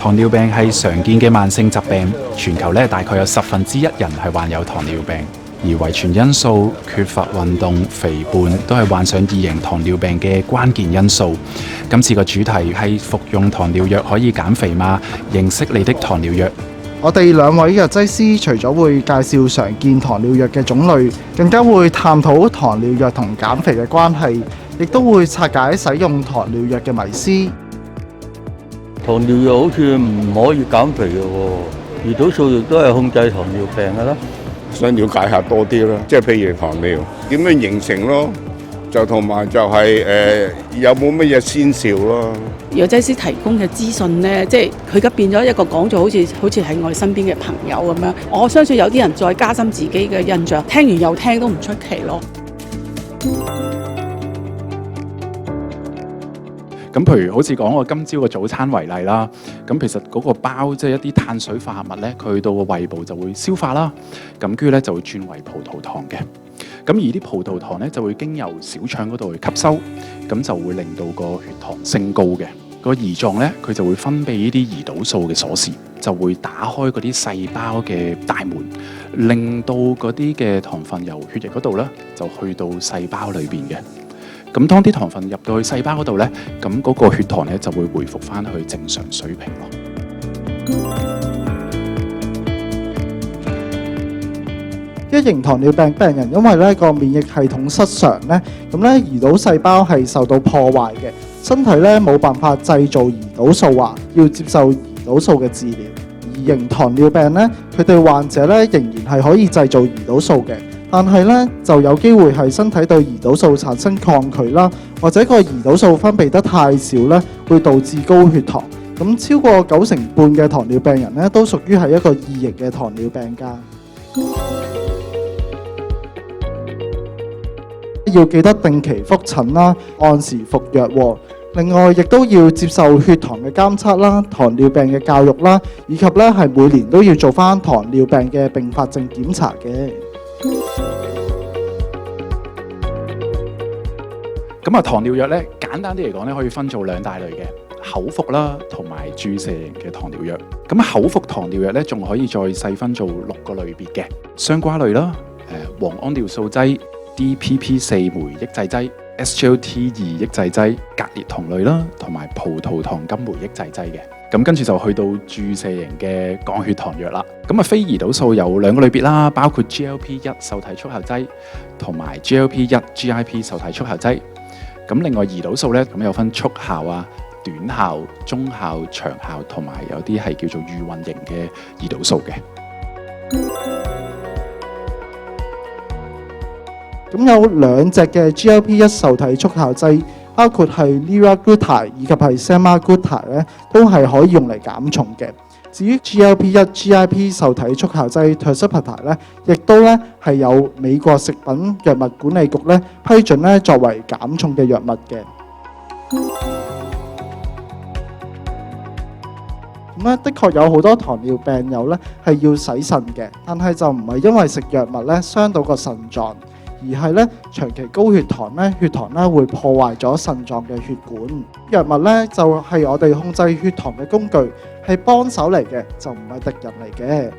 糖尿病係常見嘅慢性疾病，全球大概有1/10人係患有糖尿病，而遺傳因素、缺乏運動、肥胖都係患上2型糖尿病嘅關鍵因素。今次個主題係服用糖尿藥可以減肥嗎？認識你的糖尿藥。我哋兩位藥劑師除咗會介紹常見糖尿藥嘅種類，更加會探討糖尿藥同減肥嘅關係，亦都會拆解使用糖尿藥嘅迷思。糖尿藥好似唔可以減肥嘅喎，胰島素亦都係控制糖尿病嘅啦。想了解下多啲啦，即係譬如糖尿點樣形成咯，就同埋就係有冇乜嘢先兆咯。藥劑師提供嘅資訊呢，即係佢而家變咗一個講座，好似係我哋身邊嘅朋友咁樣。我相信有啲人再加深自己嘅印象，聽完又聽都唔出奇咯。咁譬如好似講我今朝個早餐為例啦，咁其實嗰個包即係一啲碳水化合物咧，佢去到個胃部就會消化啦，咁跟住咧就會轉為葡萄糖嘅。咁而啲葡萄糖咧就會經由小腸嗰度去吸收，咁就會令到個血糖升高嘅。個胰臟咧佢就會分泌呢啲胰島素嘅鎖匙，就會打開嗰啲細胞嘅大門，令到嗰啲嘅糖分由血液嗰度咧就去到細胞裏邊嘅。咁當啲糖分入到去細胞嗰度咧，咁嗰個血糖咧就會回復翻去正常水平咯。一型糖尿病病人因為咧個免疫系統失常咧，咁咧胰島細胞係受到破壞嘅，身體咧冇辦法製造胰島素啊，要接受胰島素嘅治療。2型糖尿病咧，佢哋患者咧仍然係可以製造胰島素嘅。但係咧，就有機會係身體對胰島素產生抗拒啦，或者個胰島素分泌得太少咧，會導致高血糖。咁超過90%嘅糖尿病人咧，都屬於係一個2型嘅糖尿病㗎。要記得定期覆診啦，按時服藥喎。另外，亦都要接受血糖嘅監測啦、糖尿病嘅教育啦，以及咧係每年都要做返糖尿病嘅併發症檢查嘅。咁啊，糖尿藥咧，簡單啲嚟講咧，可以分做2大類嘅，口服啦，同埋注射型嘅糖尿藥。咁口服糖尿藥咧，仲可以再細分做6個類別嘅，雙胍類啦，磺胺尿素劑、DPP4 酶抑制劑、SGLT2 抑制劑、格列酮類啦，同埋葡萄糖苷酶抑制劑嘅。咁跟住就去到注射型嘅降血糖藥啦。咁啊，非胰島素有2個類別啦，包括 GLP-1 受體速效劑同埋 GLP-1 GIP 受體速效劑。咁另外胰島素咧，咁有分速效啊、短效、中效、長效，同埋有啲係叫做預運型嘅胰島素嘅。咁有2隻嘅 GLP-1 受體速效劑，包括係 liraglutide 以及係 semaglutide 咧，都係可以用嚟減重嘅。至於 GLP-1 GIP 受體速效劑 tirzepatide 咧，亦都咧係有美國食品藥物管理局咧批准咧作為減重嘅藥物嘅。咁咧，的確有好多糖尿病友咧係要洗腎嘅，但係就唔係因為食藥物咧傷到個腎臟，而係咧長期高血糖咧，血糖咧會破壞咗腎臟嘅血管。藥物咧就係我哋控制血糖嘅工具，係幫手嚟嘅，就唔係敵人嚟嘅。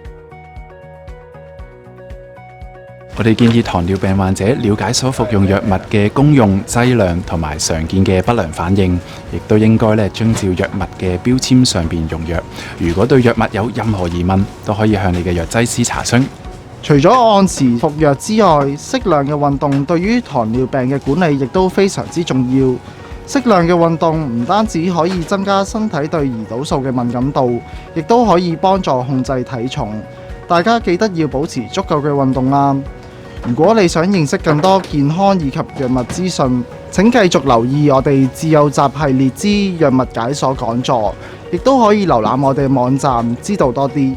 我哋建議糖尿病患者了解所服用藥物嘅功用、劑量同埋常見嘅不良反應，亦都應該咧遵照藥物嘅標籤上邊用藥。如果對藥物有任何疑問，都可以向你嘅藥劑師查詢。除咗按時服藥之外，適量嘅運動對於糖尿病嘅管理亦都非常之重要。適量嘅運動唔單止可以增加身體對胰島素嘅敏感度，亦都可以幫助控制體重。大家記得要保持足夠嘅運動啦。如果你想認識更多健康以及藥物資訊，請繼續留意我哋自幼集系列之藥物解鎖講座，亦都可以瀏覽我哋網站知道多啲。